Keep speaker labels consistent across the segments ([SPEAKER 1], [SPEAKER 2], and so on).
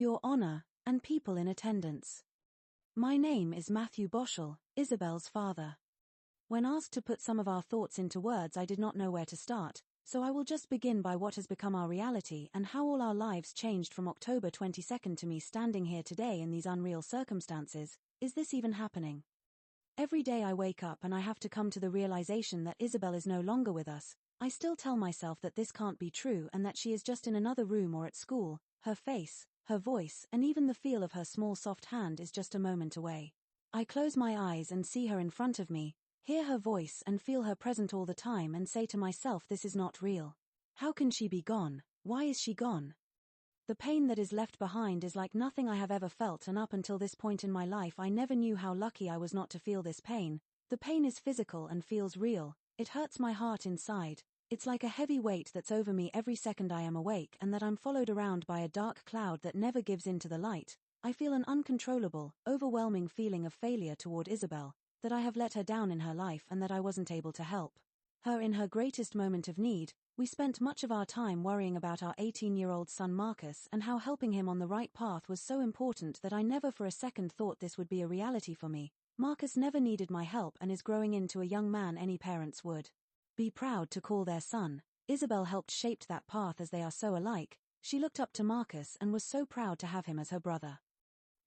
[SPEAKER 1] Your Honor, and people in attendance. My name is Matthew Boschel, Isabel's father. When asked to put some of our thoughts into words, I did not know where to start, so I will just begin by what has become our reality and how all our lives changed from October 22nd to me standing here today in these unreal circumstances. Is this even happening? Every day I wake up and I have to come to the realization that Isabel is no longer with us. I still tell myself that this can't be true and that she is just in another room or at school. Her face, her voice, and even the feel of her small soft hand is just a moment away. I close my eyes and see her in front of me, hear her voice and feel her present all the time and say to myself, this is not real. How can she be gone? Why is she gone? The pain that is left behind is like nothing I have ever felt, and up until this point in my life I never knew how lucky I was not to feel this pain. The pain is physical and feels real. It hurts my heart inside. It's like a heavy weight that's over me every second I am awake, and that I'm followed around by a dark cloud that never gives in to the light. I feel an uncontrollable, overwhelming feeling of failure toward Isabel, that I have let her down in her life and that I wasn't able to help her in her greatest moment of need. We spent much of our time worrying about our 18-year-old son Marcus and how helping him on the right path was so important that I never for a second thought this would be a reality for me. Marcus never needed my help and is growing into a young man any parents would be proud to call their son. Isabel helped shape that path as they are so alike. She looked up to Marcus and was so proud to have him as her brother.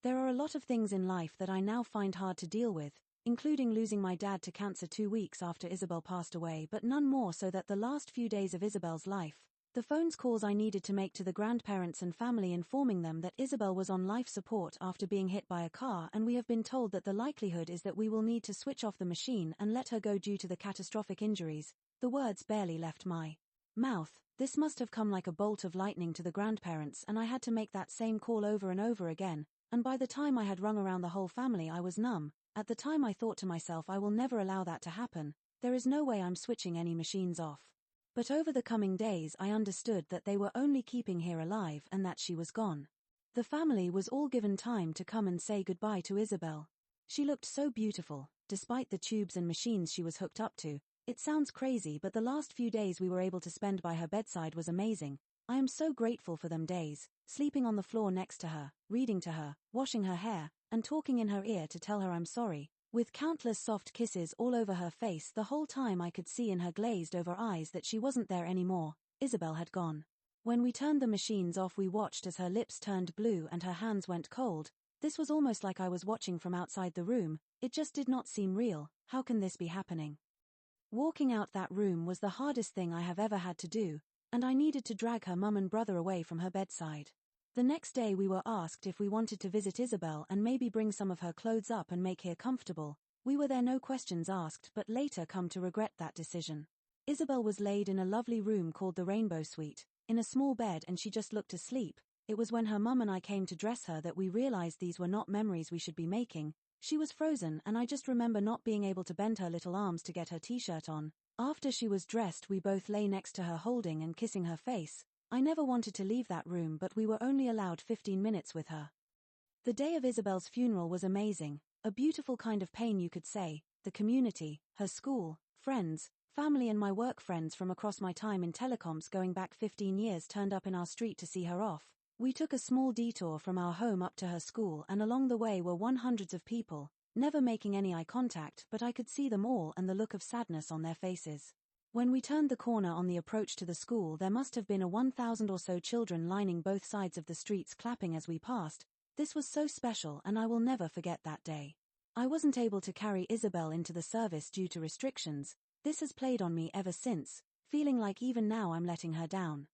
[SPEAKER 1] There are a lot of things in life that I now find hard to deal with, including losing my dad to cancer 2 weeks after Isabel passed away, but none more so that the last few days of Isabel's life, the phone calls I needed to make to the grandparents and family informing them that Isabel was on life support after being hit by a car, and we have been told that the likelihood is that we will need to switch off the machine and let her go due to the catastrophic injuries. The words barely left my mouth. This must have come like a bolt of lightning to the grandparents, and I had to make that same call over and over again, and by the time I had rung around the whole family I was numb. At the time I thought to myself, I will never allow that to happen. There is no way I'm switching any machines off. But over the coming days I understood that they were only keeping her alive and that she was gone. The family was all given time to come and say goodbye to Isabel. She looked so beautiful, despite the tubes and machines she was hooked up to. It sounds crazy, but the last few days we were able to spend by her bedside was amazing. I am so grateful for them days, sleeping on the floor next to her, reading to her, washing her hair, and talking in her ear to tell her I'm sorry, with countless soft kisses all over her face. The whole time I could see in her glazed over eyes that she wasn't there anymore. Isabel had gone. When we turned the machines off, we watched as her lips turned blue and her hands went cold. This was almost like I was watching from outside the room. It just did not seem real. How can this be happening? Walking out that room was the hardest thing I have ever had to do, and I needed to drag her mum and brother away from her bedside. The next day we were asked if we wanted to visit Isabel and maybe bring some of her clothes up and make her comfortable. We were there, no questions asked, but later come to regret that decision. Isabel was laid in a lovely room called the Rainbow Suite, in a small bed, and she just looked asleep. It was when her mum and I came to dress her that we realized these were not memories we should be making. She was frozen, and I just remember not being able to bend her little arms to get her t-shirt on. After she was dressed, we both lay next to her, holding and kissing her face. I never wanted to leave that room, but we were only allowed 15 minutes with her. The day of Isabel's funeral was amazing, a beautiful kind of pain you could say. The community, her school, friends, family and my work friends from across my time in telecoms going back 15 years turned up in our street to see her off. We took a small detour from our home up to her school, and along the way were hundreds of people, never making any eye contact, but I could see them all and the look of sadness on their faces. When we turned the corner on the approach to the school, there must have been 1,000 or so children lining both sides of the streets clapping as we passed. This was so special, and I will never forget that day. I wasn't able to carry Isabel into the service due to restrictions. This has played on me ever since, feeling like even now I'm letting her down.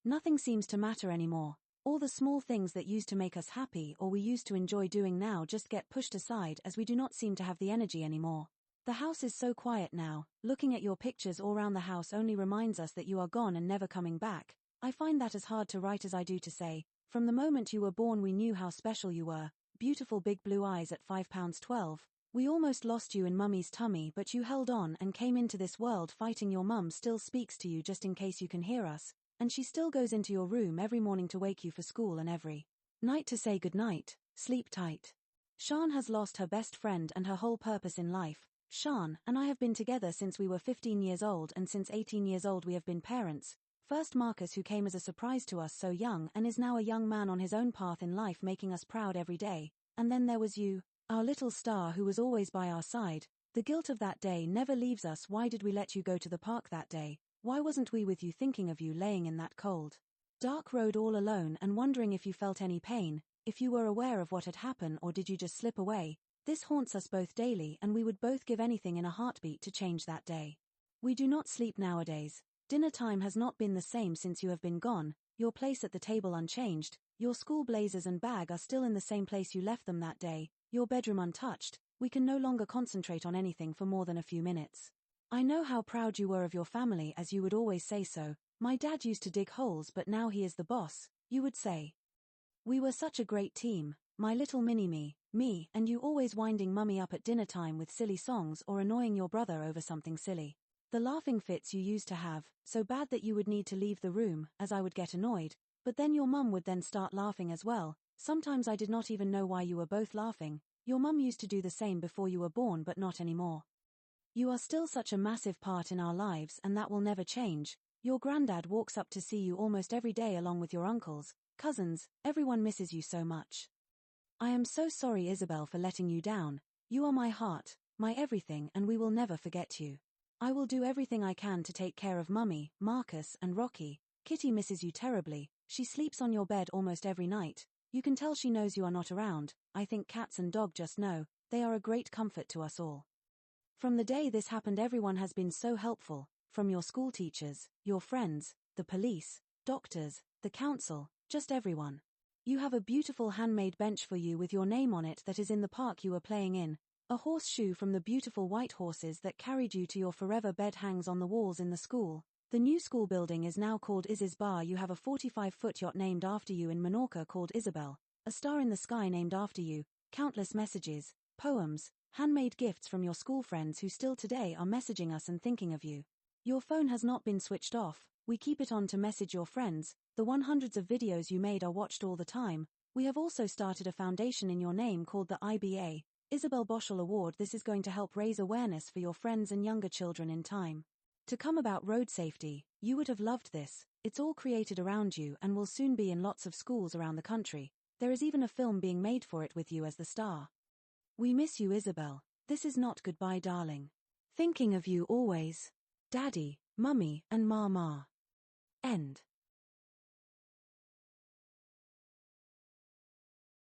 [SPEAKER 1] Nothing seems to matter anymore. All the small things that used to make us happy or we used to enjoy doing now just get pushed aside as we do not seem to have the energy anymore. The house is so quiet now. Looking at your pictures all around the house only reminds us that you are gone and never coming back. I find that as hard to write as I do to say. From the moment you were born we knew how special you were. Beautiful big blue eyes at 5 pounds 12. We almost lost you in mummy's tummy, but you held on and came into this world fighting. Your mum still speaks to you just in case you can hear us. And she still goes into your room every morning to wake you for school and every night to say goodnight. Sleep tight. Shan has lost her best friend and her whole purpose in life. Shan and I have been together since we were 15 years old, and since 18 years old we have been parents. First Marcus, who came as a surprise to us so young and is now a young man on his own path in life, making us proud every day. And then there was you, our little star who was always by our side. The guilt of that day never leaves us. Why did we let you go to the park that day? Why wasn't we with you, thinking of you laying in that cold, dark road all alone and wondering if you felt any pain, if you were aware of what had happened, or did you just slip away? This haunts us both daily, and we would both give anything in a heartbeat to change that day. We do not sleep nowadays. Dinner time has not been the same since you have been gone, your place at the table unchanged, your school blazers and bag are still in the same place you left them that day, your bedroom untouched. We can no longer concentrate on anything for more than a few minutes. I know how proud you were of your family, as you would always say so. My dad used to dig holes, but now he is the boss, you would say. We were such a great team, my little mini-me, me and you, always winding mummy up at dinner time with silly songs or annoying your brother over something silly. The laughing fits you used to have, so bad that you would need to leave the room, as I would get annoyed, but then your mum would then start laughing as well. Sometimes I did not even know why you were both laughing. Your mum used to do the same before you were born, but not anymore. You are still such a massive part in our lives, and that will never change. Your granddad walks up to see you almost every day along with your uncles, cousins. Everyone misses you so much. I am so sorry, Isabel, for letting you down. You are my heart, my everything, and we will never forget you. I will do everything I can to take care of Mummy, Marcus, and Rocky. Kitty misses you terribly. She sleeps on your bed almost every night. You can tell she knows you are not around. I think cats and dog just know. They are a great comfort to us all. From the day this happened, everyone has been so helpful, from your school teachers, your friends, the police, doctors, the council, just everyone. You have a beautiful handmade bench for you with your name on it that is in the park you were playing in. A horseshoe from the beautiful white horses that carried you to your forever bed hangs on the walls in the school. The new school building is now called Izzy's Bar. You have a 45-foot yacht named after you in Menorca called Isabel, a star in the sky named after you, countless messages, poems, handmade gifts from your school friends who still today are messaging us and thinking of you. Your phone has not been switched off. We keep it on to message your friends. The hundreds of videos you made are watched all the time. We have also started a foundation in your name called the IBA, Isabel Boschel Award. This is going to help raise awareness for your friends and younger children in time to come about road safety. You would have loved this. It's all created around you and will soon be in lots of schools around the country. There is even a film being made for it with you as the star. We miss you, Isabel. This is not goodbye, darling. Thinking of you always. Daddy, Mummy, and Mama. End.